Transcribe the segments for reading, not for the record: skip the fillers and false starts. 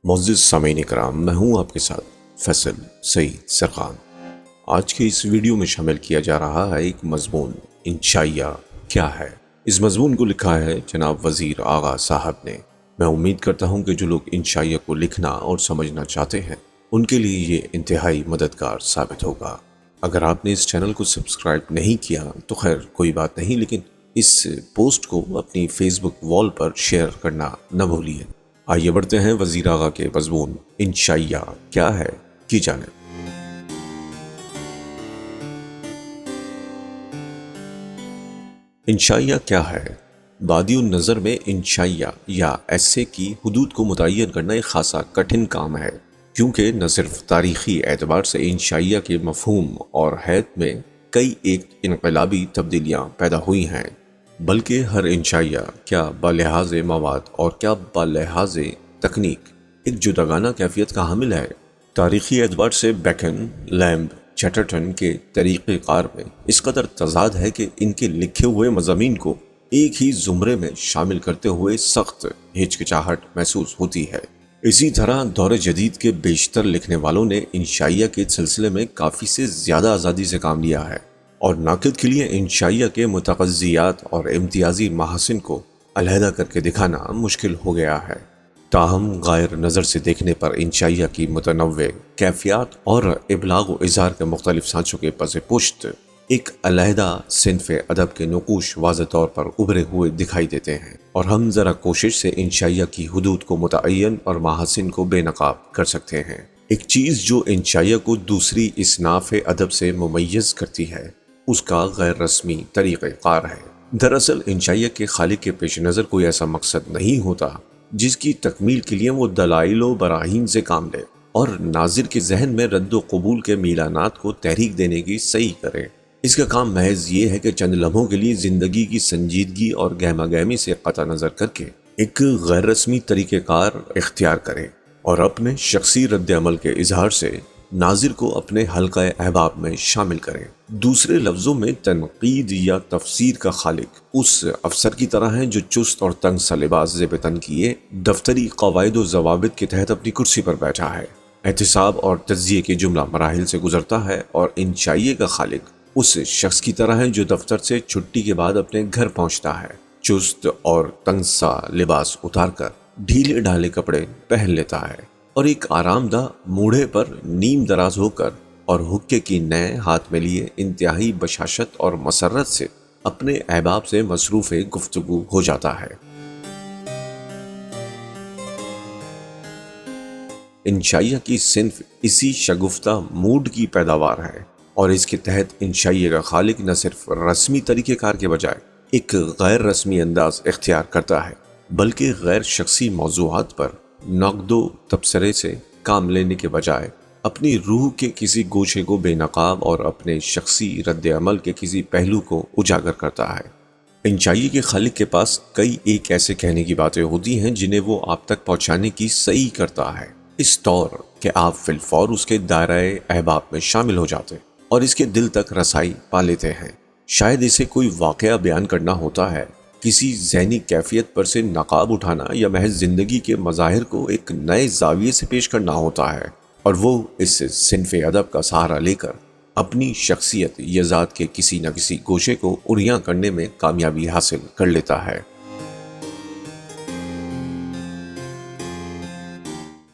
معزز سامعین کرام، میں ہوں آپ کے ساتھ فیصل سعید سرخان۔ آج کے اس ویڈیو میں شامل کیا جا رہا ہے ایک مضمون، انشائیہ کیا ہے۔ اس مضمون کو لکھا ہے جناب وزیر آغا صاحب نے۔ میں امید کرتا ہوں کہ جو لوگ انشائیہ کو لکھنا اور سمجھنا چاہتے ہیں ان کے لیے یہ انتہائی مددگار ثابت ہوگا۔ اگر آپ نے اس چینل کو سبسکرائب نہیں کیا تو خیر کوئی بات نہیں، لیکن اس پوسٹ کو اپنی فیس بک وال پر شیئر کرنا نہ بھولیے۔ آئیے بڑھتے ہیں وزیر آغا کے مضمون انشائیہ کیا ہے کی جانب۔ انشائیہ کیا ہے؟ بادی النظر میں انشائیہ یا ایسے کی حدود کو متعین کرنا ایک خاصا کٹھن کام ہے، کیونکہ نہ صرف تاریخی اعتبار سے انشائیہ کے مفہوم اور حیث میں کئی ایک انقلابی تبدیلیاں پیدا ہوئی ہیں، بلکہ ہر انشائیہ کیا بلحاظ مواد اور کیا بلحاظ تکنیک ایک جداگانہ کیفیت کا حامل ہے۔ تاریخی اعتبار سے بیکن، لیمب، چیٹرٹن کے طریقہ کار میں اس قدر تضاد ہے کہ ان کے لکھے ہوئے مضامین کو ایک ہی زمرے میں شامل کرتے ہوئے سخت ہچکچاہٹ محسوس ہوتی ہے۔ اسی طرح دور جدید کے بیشتر لکھنے والوں نے انشائیہ کے سلسلے میں کافی سے زیادہ آزادی سے کام لیا ہے، اور ناقد کے لیے انشائیہ کے متغذیات اور امتیازی محاسن کو علیحدہ کر کے دکھانا مشکل ہو گیا ہے۔ تاہم غیر نظر سے دیکھنے پر انشائیہ کی متنوع کیفیات اور ابلاغ و اظہار کے مختلف سانچوں کے پس پشت ایک علیحدہ صنف ادب کے نقوش واضح طور پر ابھرے ہوئے دکھائی دیتے ہیں، اور ہم ذرا کوشش سے انشائیہ کی حدود کو متعین اور محاسن کو بے نقاب کر سکتے ہیں۔ ایک چیز جو انشائیہ کو دوسری اصناف ادب سے ممیز کرتی ہے اس کا غیر رسمی طریقہ کار ہے۔ دراصل انشائیہ کے خالق کے پیش نظر کوئی ایسا مقصد نہیں ہوتا جس کی تکمیل کے لیے وہ دلائل و براہین سے کام لے اور ناظر کے ذہن میں رد و قبول کے میلانات کو تحریک دینے کی سعی کرے۔ اس کا کام محض یہ ہے کہ چند لمحوں کے لیے زندگی کی سنجیدگی اور گہما گہمی سے قطع نظر کر کے ایک غیر رسمی طریقہ کار اختیار کرے اور اپنے شخصی رد عمل کے اظہار سے ناظر کو اپنے حلقہ احباب میں شامل کرے۔ دوسرے لفظوں میں تنقید یا تفسیر کا خالق اس افسر کی طرح ہے جو چست اور تنگ سا لباس زیب تن کیے دفتری قواعد و ضوابط کے تحت اپنی کرسی پر بیٹھا ہے، احتساب اور تجزیے کے جملہ مراحل سے گزرتا ہے، اور انشائیہ کا خالق اس شخص کی طرح ہے جو دفتر سے چھٹی کے بعد اپنے گھر پہنچتا ہے، چست اور تنگ سا لباس اتار کر ڈھیلے ڈھالے کپڑے پہن لیتا ہے اور ایک آرام دہ موڑھے پر نیم دراز ہو کر اور حقے کی نئے ہاتھ میں لیے انتہائی بشاشت اور مسرت سے اپنے احباب سے مصروف گفتگو ہو جاتا ہے۔ انشائیہ کی صنف اسی شگفتہ موڈ کی پیداوار ہے، اور اس کے تحت انشائیہ کا خالق نہ صرف رسمی طریقہ کار کے بجائے ایک غیر رسمی انداز اختیار کرتا ہے، بلکہ غیر شخصی موضوعات پر نقد و تبصرے سے کام لینے کے بجائے اپنی روح کے کسی گوشے کو بے نقاب اور اپنے شخصی رد عمل کے کسی پہلو کو اجاگر کرتا ہے۔ انشائیہ کے خالق کے پاس کئی ایک ایسے کہنے کی باتیں ہوتی ہیں جنہیں وہ آپ تک پہنچانے کی سعی کرتا ہے، اس طور کہ آپ فی الفور اس کے دائرہ احباب میں شامل ہو جاتے اور اس کے دل تک رسائی پا لیتے ہیں۔ شاید اسے کوئی واقعہ بیان کرنا ہوتا ہے، کسی ذہنی کیفیت پر سے نقاب اٹھانا، یا محض زندگی کے مظاہر کو ایک نئے زاویے سے پیش کرنا ہوتا ہے، اور وہ اس صنف ادب کا سہارا لے کر اپنی شخصیت یا ذات کے کسی نہ کسی گوشے کو عریاں کرنے میں کامیابی حاصل کر لیتا ہے۔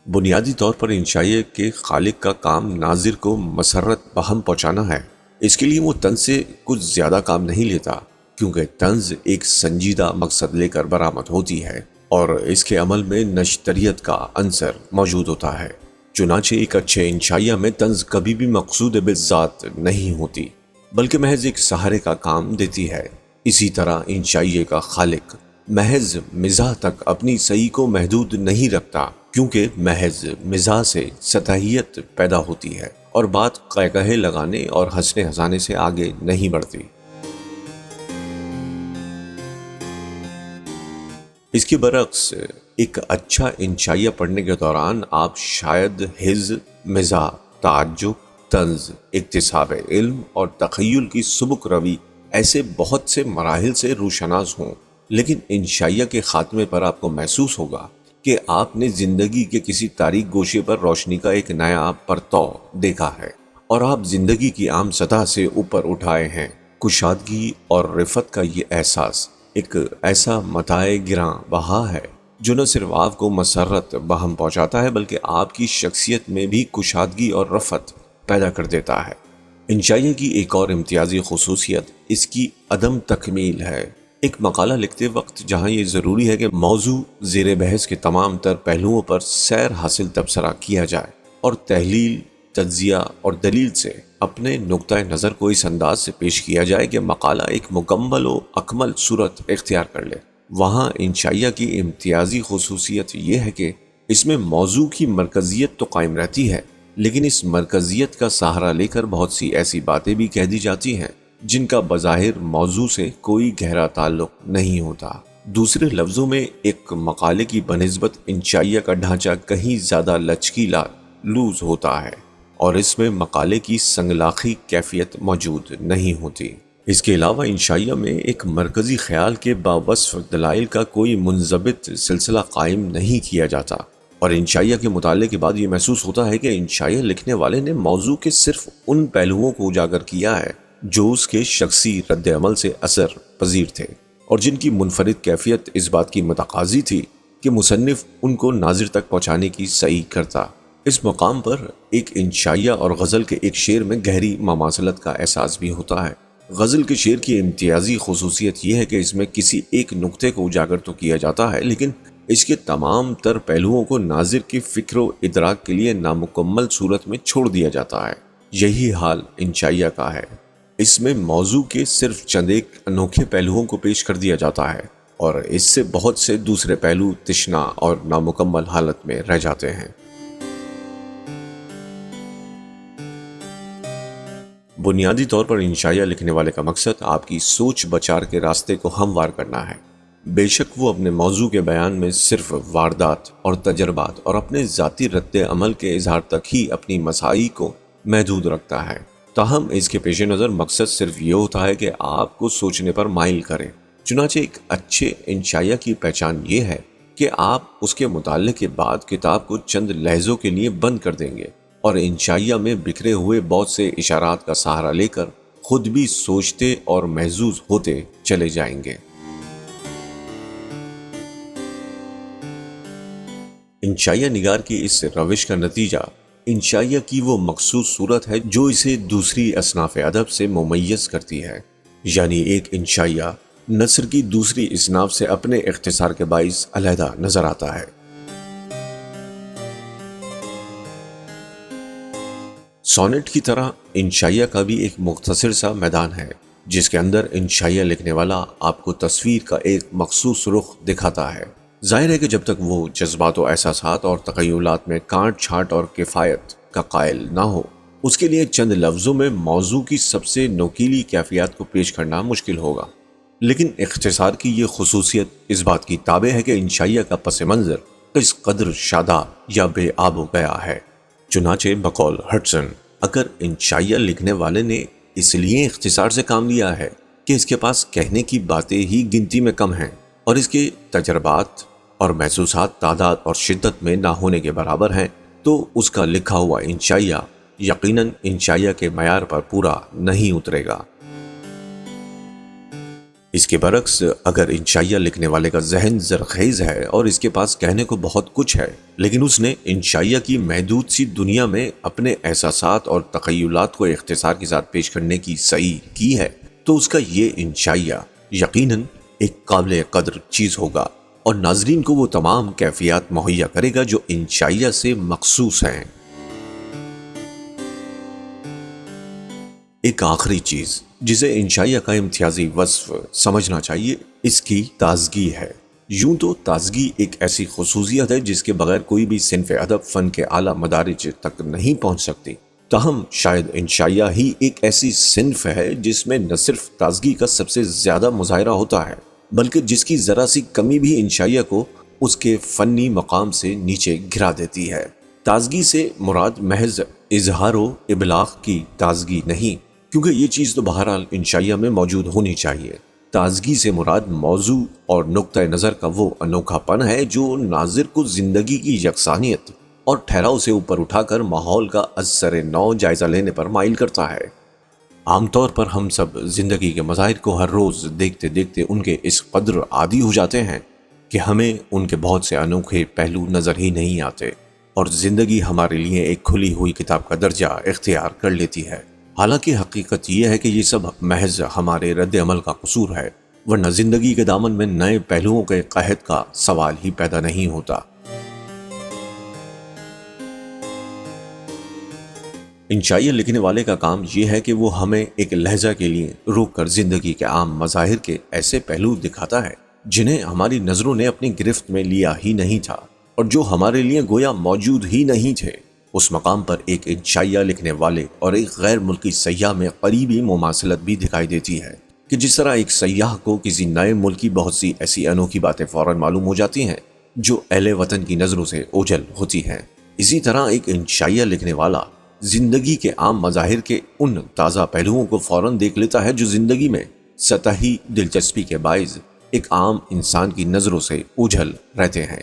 بنیادی طور پر انشائیہ کے خالق کا کام ناظر کو مسرت بہم پہنچانا ہے۔ اس کے لیے وہ طنز سے کچھ زیادہ کام نہیں لیتا، کیونکہ طنز ایک سنجیدہ مقصد لے کر برآمد ہوتی ہے اور اس کے عمل میں نشتریت کا عنصر موجود ہوتا ہے۔ چنانچہ ایک اچھے انشائیہ میں طنز کبھی بھی مقصود بالذات نہیں ہوتی، بلکہ محض ایک سہارے کا کام دیتی ہے۔ اسی طرح انشائیہ کا خالق محض مزاح تک اپنی سعی کو محدود نہیں رکھتا، کیونکہ محض مزاح سے سطحیت پیدا ہوتی ہے اور بات قہقہے لگانے اور ہنسنے ہنسانے سے آگے نہیں بڑھتی۔ اس کے برعکس ایک اچھا انشائیہ پڑھنے کے دوران آپ شاید حز، مزاح، تعجب، طنز، اکتساب علم اور تخیل کی سبک روی ایسے بہت سے مراحل سے روشناس ہوں، لیکن انشائیہ کے خاتمے پر آپ کو محسوس ہوگا کہ آپ نے زندگی کے کسی تاریک گوشے پر روشنی کا ایک نیا پرتو دیکھا ہے اور آپ زندگی کی عام سطح سے اوپر اٹھائے ہیں۔ کشادگی اور رفت کا یہ احساس ایک ایسا متاع گراں بہا ہے جو نہ صرف آپ کو مسرت بہم پہنچاتا ہے بلکہ آپ کی شخصیت میں بھی کشادگی اور رفت پیدا کر دیتا ہے۔ انشائیہ کی ایک اور امتیازی خصوصیت اس کی عدم تکمیل ہے۔ ایک مقالہ لکھتے وقت جہاں یہ ضروری ہے کہ موضوع زیر بحث کے تمام تر پہلوؤں پر سیر حاصل تبصرہ کیا جائے اور تحلیل، تجزیہ اور دلیل سے اپنے نقطہ نظر کو اس انداز سے پیش کیا جائے کہ مقالہ ایک مکمل و اکمل صورت اختیار کر لے، وہاں انشائیہ کی امتیازی خصوصیت یہ ہے کہ اس میں موضوع کی مرکزیت تو قائم رہتی ہے، لیکن اس مرکزیت کا سہارا لے کر بہت سی ایسی باتیں بھی کہہ دی جاتی ہیں جن کا بظاہر موضوع سے کوئی گہرا تعلق نہیں ہوتا۔ دوسرے لفظوں میں ایک مقالے کی بنسبت انشائیہ کا ڈھانچہ کہیں زیادہ لچکیلا لوز ہوتا ہے اور اس میں مقالے کی سنگلاخی کیفیت موجود نہیں ہوتی۔ اس کے علاوہ انشائیہ میں ایک مرکزی خیال کے باوصف دلائل کا کوئی منضبط سلسلہ قائم نہیں کیا جاتا، اور انشائیہ کے مطالعے کے بعد یہ محسوس ہوتا ہے کہ انشائیہ لکھنے والے نے موضوع کے صرف ان پہلوؤں کو اجاگر کیا ہے جو اس کے شخصی رد عمل سے اثر پذیر تھے اور جن کی منفرد کیفیت اس بات کی متقاضی تھی کہ مصنف ان کو ناظر تک پہنچانے کی سعی کرتا۔ اس مقام پر ایک انشائیہ اور غزل کے ایک شعر میں گہری مماثلت کا احساس بھی ہوتا ہے۔ غزل کے شعر کی امتیازی خصوصیت یہ ہے کہ اس میں کسی ایک نقطے کو اجاگر تو کیا جاتا ہے، لیکن اس کے تمام تر پہلوؤں کو ناظر کی فکر و ادراک کے لیے نامکمل صورت میں چھوڑ دیا جاتا ہے۔ یہی حال انشائیہ کا ہے۔ اس میں موضوع کے صرف چند ایک انوکھے پہلوؤں کو پیش کر دیا جاتا ہے اور اس سے بہت سے دوسرے پہلو تشنا اور نامکمل حالت میں رہ جاتے ہیں۔ بنیادی طور پر انشائیہ لکھنے والے کا مقصد آپ کی سوچ بچار کے راستے کو ہموار کرنا ہے۔ بے شک وہ اپنے موضوع کے بیان میں صرف واردات اور تجربات اور اپنے ذاتی رد عمل کے اظہار تک ہی اپنی مساعی کو محدود رکھتا ہے، تاہم اس کے پیش نظر مقصد صرف یہ ہوتا ہے کہ آپ کو سوچنے پر مائل کرے۔ چنانچہ ایک اچھے انشائیہ کی پہچان یہ ہے کہ آپ اس کے مطالعے کے بعد کتاب کو چند لحظوں کے لیے بند کر دیں گے اور انشائیہ میں بکھرے ہوئے بہت سے اشارات کا سہارا لے کر خود بھی سوچتے اور محظوظ ہوتے چلے جائیں گے۔ انشائیہ نگار کی اس روش کا نتیجہ انشائیہ کی وہ مخصوص صورت ہے جو اسے دوسری اصناف ادب سے ممیز کرتی ہے، یعنی ایک انشائیہ نثر کی دوسری اصناف سے اپنے اختصار کے باعث علیحدہ نظر آتا ہے۔ سونٹ کی طرح انشائیہ کا بھی ایک مختصر سا میدان ہے جس کے اندر انشائیہ لکھنے والا آپ کو تصویر کا ایک مخصوص رخ دکھاتا ہے۔ ظاہر ہے کہ جب تک وہ جذبات و احساسات اور تخیلات میں کانٹ چھانٹ اور کفایت کا قائل نہ ہو، اس کے لیے چند لفظوں میں موضوع کی سب سے نوکیلی کیفیات کو پیش کرنا مشکل ہوگا۔ لیکن اختصار کی یہ خصوصیت اس بات کی تابع ہے کہ انشائیہ کا پس منظر اس قدر شاداب یا بے آب و گیا ہے۔ چنانچہ بقول ہڈسن، اگر انشائیہ لکھنے والے نے اس لیے اختصار سے کام لیا ہے کہ اس کے پاس کہنے کی باتیں ہی گنتی میں کم ہیں اور اس کے تجربات اور محسوسات تعداد اور شدت میں نہ ہونے کے برابر ہیں، تو اس کا لکھا ہوا انشائیہ یقیناً انشائیہ کے معیار پر پورا نہیں اترے گا۔ اس کے برعکس اگر انشائیہ لکھنے والے کا ذہن زرخیز ہے اور اس کے پاس کہنے کو بہت کچھ ہے، لیکن اس نے انشائیہ کی محدود سی دنیا میں اپنے احساسات اور تخیلات کو اختصار کے ساتھ پیش کرنے کی سعی کی ہے، تو اس کا یہ انشائیہ یقیناً ایک قابل قدر چیز ہوگا اور ناظرین کو وہ تمام کیفیات مہیا کرے گا جو انشائیہ سے مخصوص ہیں۔ ایک آخری چیز جسے انشائیہ کا امتیازی وصف سمجھنا چاہیے، اس کی تازگی ہے۔ یوں تو تازگی ایک ایسی خصوصیت ہے جس کے بغیر کوئی بھی صنف ادب فن کے اعلیٰ مدارج تک نہیں پہنچ سکتی، تاہم شاید انشائیہ ہی ایک ایسی صنف ہے جس میں نہ صرف تازگی کا سب سے زیادہ مظاہرہ ہوتا ہے بلکہ جس کی ذرا سی کمی بھی انشائیہ کو اس کے فنی مقام سے نیچے گرا دیتی ہے۔ تازگی سے مراد محض اظہار و ابلاغ کی تازگی نہیں، کیونکہ یہ چیز تو بہرحال انشائیہ میں موجود ہونی چاہیے، تازگی سے مراد موضوع اور نقطہ نظر کا وہ انوکھا پن ہے جو ناظر کو زندگی کی یکسانیت اور ٹھہراؤ سے اوپر اٹھا کر ماحول کا از سر نو جائزہ لینے پر مائل کرتا ہے۔ عام طور پر ہم سب زندگی کے مظاہر کو ہر روز دیکھتے دیکھتے ان کے اس قدر عادی ہو جاتے ہیں کہ ہمیں ان کے بہت سے انوکھے پہلو نظر ہی نہیں آتے، اور زندگی ہمارے لیے ایک کھلی ہوئی کتاب کا درجہ اختیار کر لیتی ہے۔ حالانکہ حقیقت یہ ہے کہ یہ سب محض ہمارے رد عمل کا قصور ہے، ورنہ زندگی کے دامن میں نئے پہلوؤں کے قحط کا سوال ہی پیدا نہیں ہوتا۔ انشائیہ لکھنے والے کا کام یہ ہے کہ وہ ہمیں ایک لہجہ کے لیے روک کر زندگی کے عام مظاہر کے ایسے پہلو دکھاتا ہے جنہیں ہماری نظروں نے اپنی گرفت میں لیا ہی نہیں تھا اور جو ہمارے لیے گویا موجود ہی نہیں تھے۔ اس مقام پر ایک انشائیہ لکھنے والے اور ایک غیر ملکی سیاح میں قریبی مماثلت بھی دکھائی دیتی ہے کہ جس طرح ایک سیاح کو کسی نئے ملک کی بہت سی ایسی انوکھی باتیں فوراً معلوم ہو جاتی ہیں جو اہل وطن کی نظروں سے اوجھل ہوتی ہیں، اسی طرح ایک انشائیہ لکھنے والا زندگی کے عام مظاہر کے ان تازہ پہلوؤں کو فوراً دیکھ لیتا ہے جو زندگی میں سطحی دلچسپی کے باعث ایک عام انسان کی نظروں سے اوجھل رہتے ہیں۔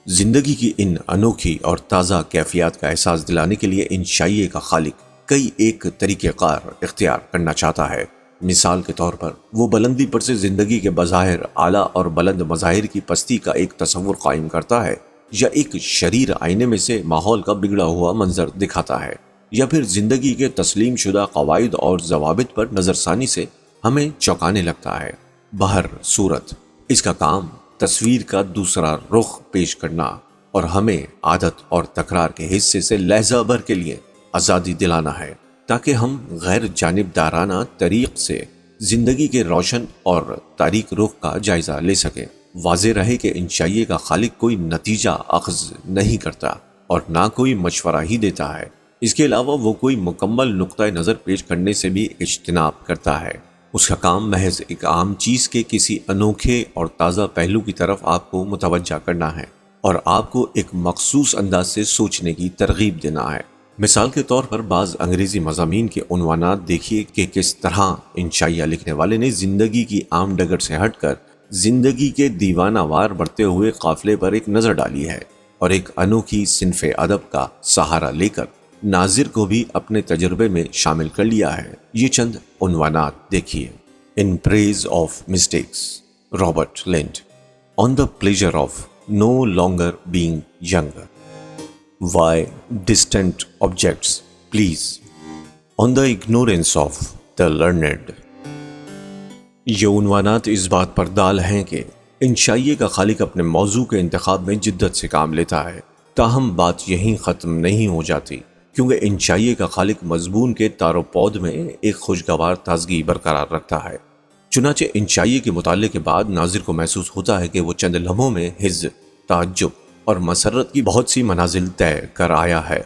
زندگی کی ان انوکھی اور تازہ کیفیات کا احساس دلانے کے لیے انشائیے کا خالق کئی ایک طریقہ کار اختیار کرنا چاہتا ہے۔ مثال کے طور پر وہ بلندی پر سے زندگی کے بظاہر اعلیٰ اور بلند مظاہر کی پستی کا ایک تصور قائم کرتا ہے، یا ایک شریر آئینے میں سے ماحول کا بگڑا ہوا منظر دکھاتا ہے، یا پھر زندگی کے تسلیم شدہ قواعد اور ضوابط پر نظر ثانی سے ہمیں چونکانے لگتا ہے۔ بہر صورت اس کا کام تصویر کا دوسرا رخ پیش کرنا اور ہمیں عادت اور تکرار کے حصے سے لہجہ بھر کے لیے آزادی دلانا ہے، تاکہ ہم غیر جانبدارانہ طریق سے زندگی کے روشن اور تاریک رخ کا جائزہ لے سکیں۔ واضح رہے کہ انشائیے کا خالق کوئی نتیجہ اخذ نہیں کرتا اور نہ کوئی مشورہ ہی دیتا ہے، اس کے علاوہ وہ کوئی مکمل نقطہ نظر پیش کرنے سے بھی اجتناب کرتا ہے۔ اس کا کام محض ایک عام چیز کے کسی انوکھے اور تازہ پہلو کی طرف آپ کو متوجہ کرنا ہے اور آپ کو ایک مخصوص انداز سے سوچنے کی ترغیب دینا ہے۔ مثال کے طور پر بعض انگریزی مضامین کے عنوانات دیکھیے کہ کس طرح انشائیہ لکھنے والے نے زندگی کی عام ڈگر سے ہٹ کر زندگی کے دیوانہ وار بڑھتے ہوئے قافلے پر ایک نظر ڈالی ہے اور ایک انوکھی صنف ادب کا سہارا لے کر ناظر کو بھی اپنے تجربے میں شامل کر لیا ہے۔ یہ چند عنوانات دیکھیے۔ In praise of mistakes, Robert Lynd. On the pleasure of no longer being young, why distant objects please, on the ignorance of the learned۔ یہ عنوانات اس بات پر دال ہیں کہ انشائیے کا خالق اپنے موضوع کے انتخاب میں جدت سے کام لیتا ہے، تاہم بات یہیں ختم نہیں ہو جاتی، کیونکہ انشائیے کا خالق مضمون کے تار و پود میں ایک خوشگوار تازگی برقرار رکھتا ہے۔ چنانچہ انشائیے کے مطالعے کے بعد ناظر کو محسوس ہوتا ہے کہ وہ چند لمحوں میں حز، تعجب اور مسرت کی بہت سی منازل طے کر آیا ہے۔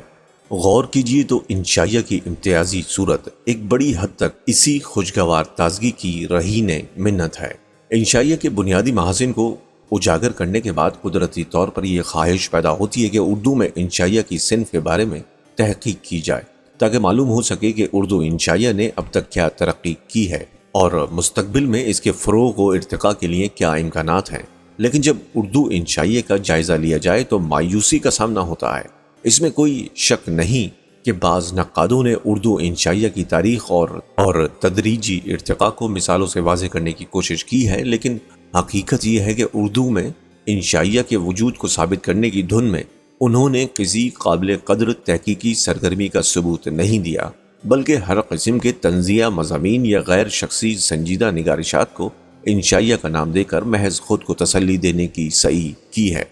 غور کیجئے تو انشائیہ کی امتیازی صورت ایک بڑی حد تک اسی خوشگوار تازگی کی رہین منت ہے۔ انشائیہ کے بنیادی محاسن کو اجاگر کرنے کے بعد قدرتی طور پر یہ خواہش پیدا ہوتی ہے کہ اردو میں انشائیہ کی صنف کے بارے میں تحقیق کی جائے، تاکہ معلوم ہو سکے کہ اردو انشائیہ نے اب تک کیا ترقی کی ہے اور مستقبل میں اس کے فروغ و ارتقاء کے لیے کیا امکانات ہیں۔ لیکن جب اردو انشائیے کا جائزہ لیا جائے تو مایوسی کا سامنا ہوتا ہے۔ اس میں کوئی شک نہیں کہ بعض نقادوں نے اردو انشائیہ کی تاریخ اور تدریجی ارتقاء کو مثالوں سے واضح کرنے کی کوشش کی ہے، لیکن حقیقت یہ ہے کہ اردو میں انشائیہ کے وجود کو ثابت کرنے کی دھن میں انہوں نے کسی قابل قدر تحقیقی سرگرمی کا ثبوت نہیں دیا، بلکہ ہر قسم کے طنزیہ مضامین یا غیر شخصی سنجیدہ نگارشات کو انشائیہ کا نام دے کر محض خود کو تسلی دینے کی سعی کی ہے۔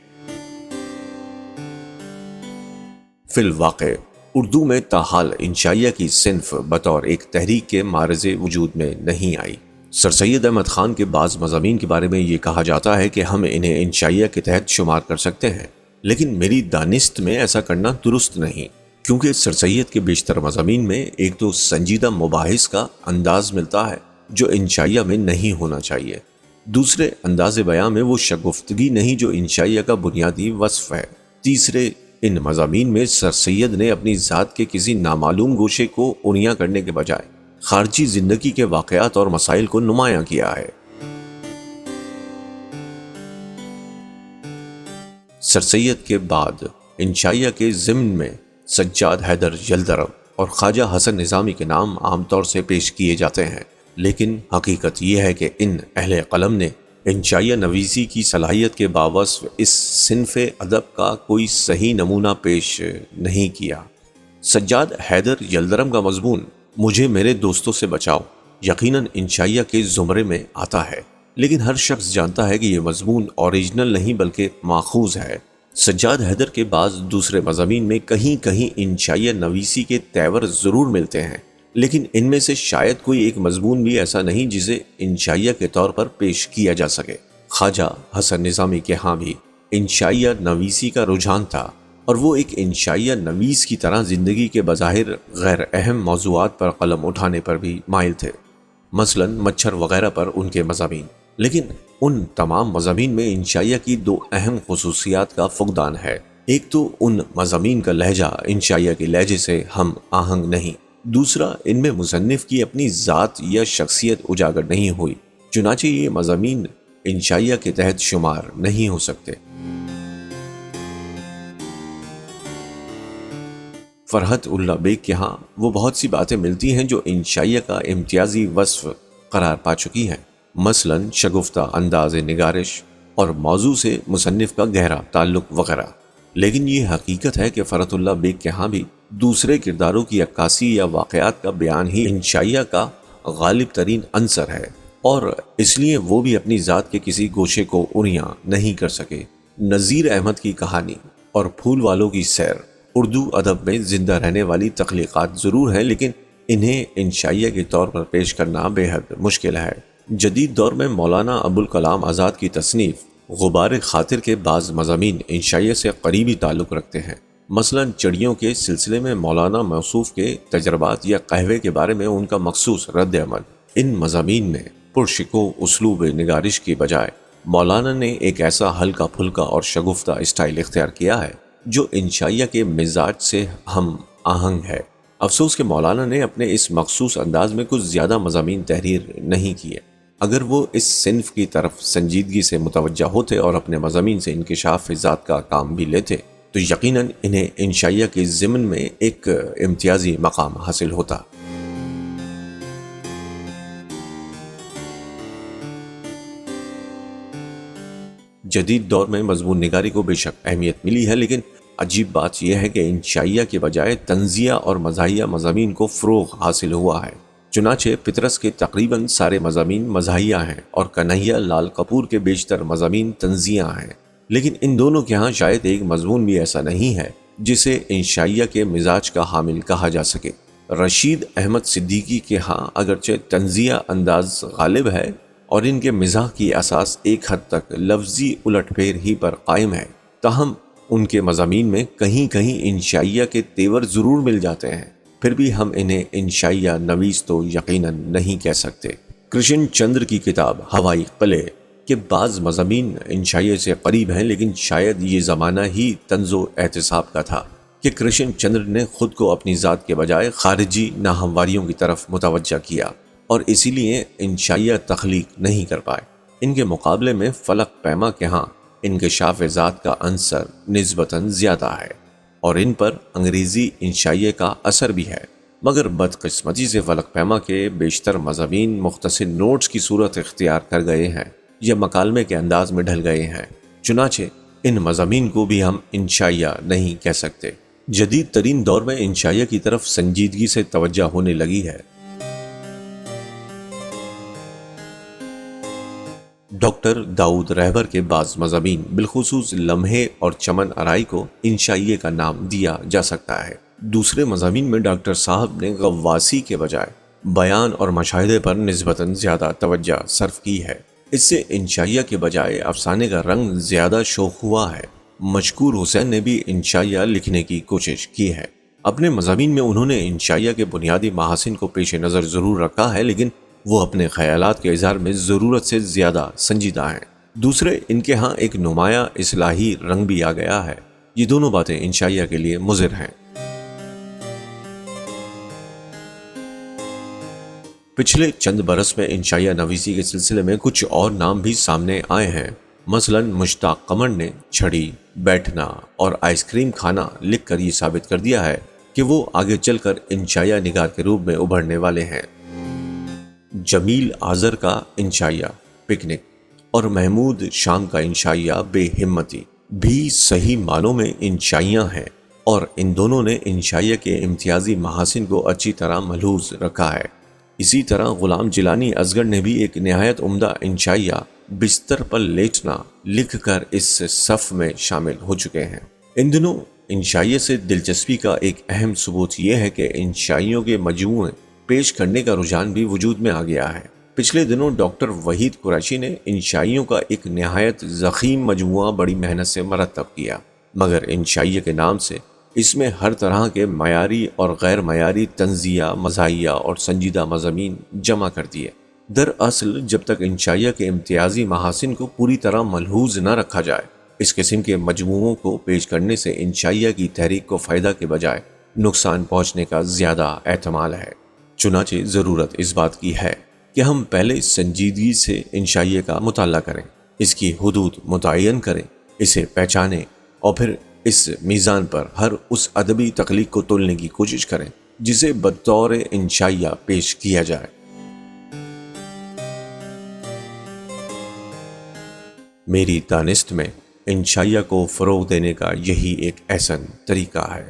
فی الواقع اردو میں تاحال انشائیہ کی صنف بطور ایک تحریک کے معرض وجود میں نہیں آئی۔ سر سید احمد خان کے بعض مضامین کے بارے میں یہ کہا جاتا ہے کہ ہم انہیں انشائیہ کے تحت شمار کر سکتے ہیں، لیکن میری دانست میں ایسا کرنا درست نہیں، کیونکہ سر سید کے بیشتر مضامین میں ایک تو سنجیدہ مباحث کا انداز ملتا ہے جو انشائیہ میں نہیں ہونا چاہیے، دوسرے انداز بیان میں وہ شگفتگی نہیں جو انشائیہ کا بنیادی وصف ہے، تیسرے ان مضامین میں سر سید نے اپنی ذات کے کسی نامعلوم گوشے کو اونیا کرنے کے بجائے خارجی زندگی کے واقعات اور مسائل کو نمایاں کیا ہے۔ سر سید کے بعد انشائیہ کے ضمن میں سجاد حیدر یلدرم اور خواجہ حسن نظامی کے نام عام طور سے پیش کیے جاتے ہیں، لیکن حقیقت یہ ہے کہ ان اہل قلم نے انشائیہ نویسی کی صلاحیت کے باوصف اس صنف ادب کا کوئی صحیح نمونہ پیش نہیں کیا۔ سجاد حیدر یلدرم کا مضمون مجھے میرے دوستوں سے بچاؤ یقیناً انشائیہ کے زمرے میں آتا ہے، لیکن ہر شخص جانتا ہے کہ یہ مضمون اوریجنل نہیں بلکہ ماخوذ ہے۔ سجاد حیدر کے بعض دوسرے مضامین میں کہیں کہیں انشائیہ نویسی کے تیور ضرور ملتے ہیں، لیکن ان میں سے شاید کوئی ایک مضمون بھی ایسا نہیں جسے انشائیہ کے طور پر پیش کیا جا سکے۔ خواجہ حسن نظامی کے ہاں بھی انشائیہ نویسی کا رجحان تھا، اور وہ ایک انشائیہ نویس کی طرح زندگی کے بظاہر غیر اہم موضوعات پر قلم اٹھانے پر بھی مائل تھے، مثلا مچھر وغیرہ پر ان کے مضامین۔ لیکن ان تمام مضامین میں انشائیہ کی دو اہم خصوصیات کا فقدان ہے۔ ایک تو ان مضامین کا لہجہ انشائیہ کے لہجے سے ہم آہنگ نہیں، دوسرا ان میں مصنف کی اپنی ذات یا شخصیت اجاگر نہیں ہوئی، چنانچہ یہ مضامین انشائیہ کے تحت شمار نہیں ہو سکتے۔ فرحت اللہ بیگ کے ہاں وہ بہت سی باتیں ملتی ہیں جو انشائیہ کا امتیازی وصف قرار پا چکی ہیں، مثلا شگفتہ انداز نگارش اور موضوع سے مصنف کا گہرا تعلق وغیرہ، لیکن یہ حقیقت ہے کہ فرحت اللہ بیگ کے ہاں بھی دوسرے کرداروں کی عکاسی یا واقعات کا بیان ہی انشائیہ کا غالب ترین عنصر ہے، اور اس لیے وہ بھی اپنی ذات کے کسی گوشے کو اونیا نہیں کر سکے۔ نذیر احمد کی کہانی اور پھول والوں کی سیر اردو ادب میں زندہ رہنے والی تخلیقات ضرور ہیں، لیکن انہیں انشائیہ کے طور پر پیش کرنا بے حد مشکل ہے۔ جدید دور میں مولانا ابوالکلام آزاد کی تصنیف غبار خاطر کے بعض مضامین انشائیہ سے قریبی تعلق رکھتے ہیں، مثلا چڑیوں کے سلسلے میں مولانا موصوف کے تجربات یا قہوے کے بارے میں ان کا مخصوص رد عمل۔ ان مضامین میں پرشکو اسلوب نگارش کی بجائے مولانا نے ایک ایسا ہلکا پھلکا اور شگفتہ اسٹائل اختیار کیا ہے جو انشائیہ کے مزاج سے ہم آہنگ ہے۔ افسوس کہ مولانا نے اپنے اس مخصوص انداز میں کچھ زیادہ مضامین تحریر نہیں کیے۔ اگر وہ اس صنف کی طرف سنجیدگی سے متوجہ ہوتے اور اپنے مضامین سے انکشاف ذات کا کام بھی لیتے تو یقیناً انہیں انشائیہ کے ضمن میں ایک امتیازی مقام حاصل ہوتا۔ جدید دور میں مضمون نگاری کو بے شک اہمیت ملی ہے، لیکن عجیب بات یہ ہے کہ انشائیہ کے بجائے طنزیہ اور مزاحیہ مضامین کو فروغ حاصل ہوا ہے۔ چنانچہ پطرس کے تقریباً سارے مضامین مزاحیہ ہیں اور کنہیا لال کپور کے بیشتر مضامین طنزیہ ہیں، لیکن ان دونوں کے ہاں شاید ایک مضمون بھی ایسا نہیں ہے جسے انشائیہ کے مزاج کا حامل کہا جا سکے۔ رشید احمد صدیقی کے ہاں اگرچہ طنزیہ انداز غالب ہے اور ان کے مزاح کی اساس ایک حد تک لفظی الٹ پھیر ہی پر قائم ہے، تاہم ان کے مضامین میں کہیں کہیں انشائیہ کے تیور ضرور مل جاتے ہیں، پھر بھی ہم انہیں انشائیہ نویس تو یقیناً نہیں کہہ سکتے۔ کرشن چندر کی کتاب ہوائی قلعے کے بعض مضامین انشائیہ سے قریب ہیں، لیکن شاید یہ زمانہ ہی طنز و احتساب کا تھا کہ کرشن چندر نے خود کو اپنی ذات کے بجائے خارجی ناہمواریوں کی طرف متوجہ کیا اور اسی لیے انشائیہ تخلیق نہیں کر پائے۔ ان کے مقابلے میں فلک پیما کے ہاں انکشاف ذات کا عنصر نسبتاً زیادہ ہے اور ان پر انگریزی انشائیہ کا اثر بھی ہے، مگر بدقسمتی سے فلک پیما کے بیشتر مضامین مختصر نوٹس کی صورت اختیار کر گئے ہیں یا مکالمے کے انداز میں ڈھل گئے ہیں، چنانچہ ان مضامین کو بھی ہم انشائیہ نہیں کہہ سکتے۔ جدید ترین دور میں انشائیہ کی طرف سنجیدگی سے توجہ ہونے لگی ہے۔ ڈاکٹر داؤد رہبر کے بعض مضامین بالخصوص لمحے اور چمن آرائی کو انشائیہ کا نام دیا جا سکتا ہے۔ دوسرے مضامین میں ڈاکٹر صاحب نے غواصی کے بجائے بیان اور مشاہدے پر نسبتاً زیادہ توجہ صرف کی ہے۔ اس سے انشائیہ کے بجائے افسانے کا رنگ زیادہ شوخ ہوا ہے۔ مشکور حسین نے بھی انشائیہ لکھنے کی کوشش کی ہے۔ اپنے مضامین میں انہوں نے انشائیہ کے بنیادی محاسن کو پیش نظر ضرور رکھا ہے، لیکن وہ اپنے خیالات کے اظہار میں ضرورت سے زیادہ سنجیدہ ہیں۔ دوسرے ان کے ہاں ایک نمایاں اصلاحی رنگ بھی آ گیا ہے۔ یہ دونوں باتیں انشائیہ کے لیے مضر ہیں۔ پچھلے چند برس میں انشائیہ نویسی کے سلسلے میں کچھ اور نام بھی سامنے آئے ہیں۔ مثلاً مشتاق قمر نے چھڑی، بیٹھنا اور آئس کریم کھانا لکھ کر یہ ثابت کر دیا ہے کہ وہ آگے چل کر انشائیہ نگار کے روپ میں ابھرنے والے ہیں۔ جمیل آذر کا انشائیہ پکنک اور محمود شام کا انشائیہ بے ہمتی بھی صحیح معنوں میں انشائیاں ہیں، اور ان دونوں نے انشائیہ کے امتیازی محاسن کو اچھی طرح ملحوظ رکھا ہے۔ اسی طرح غلام جیلانی اصغر نے بھی ایک نہایت عمدہ انشائیہ بستر پر لیٹنا لکھ کر اس صف میں شامل ہو چکے ہیں۔ ان دنوں انشائیہ سے دلچسپی کا ایک اہم ثبوت یہ ہے کہ انشائیوں کے مجموعے پیش کرنے کا رجحان بھی وجود میں آ گیا ہے۔ پچھلے دنوں ڈاکٹر وحید قریشی نے انشائیوں کا ایک نہایت ضخیم مجموعہ بڑی محنت سے مرتب کیا، مگر انشائیہ کے نام سے اس میں ہر طرح کے معیاری اور غیر معیاری تنزیہ، مزاحیہ اور سنجیدہ مضامین جمع کر دیے۔ دراصل جب تک انشائیہ کے امتیازی محاسن کو پوری طرح ملحوظ نہ رکھا جائے، اس قسم کے مجموعوں کو پیش کرنے سے انشائیہ کی تحریک کو فائدہ کے بجائے نقصان پہنچنے کا زیادہ احتمال ہے۔ چنانچہ ضرورت اس بات کی ہے کہ ہم پہلے سنجیدگی سے انشائیہ کا مطالعہ کریں، اس کی حدود متعین کریں، اسے پہچانیں اور پھر اس میزان پر ہر اس ادبی تخلیق کو تولنے کی کوشش کریں جسے بطور انشائیہ پیش کیا جائے۔ میری دانست میں انشائیہ کو فروغ دینے کا یہی ایک احسن طریقہ ہے۔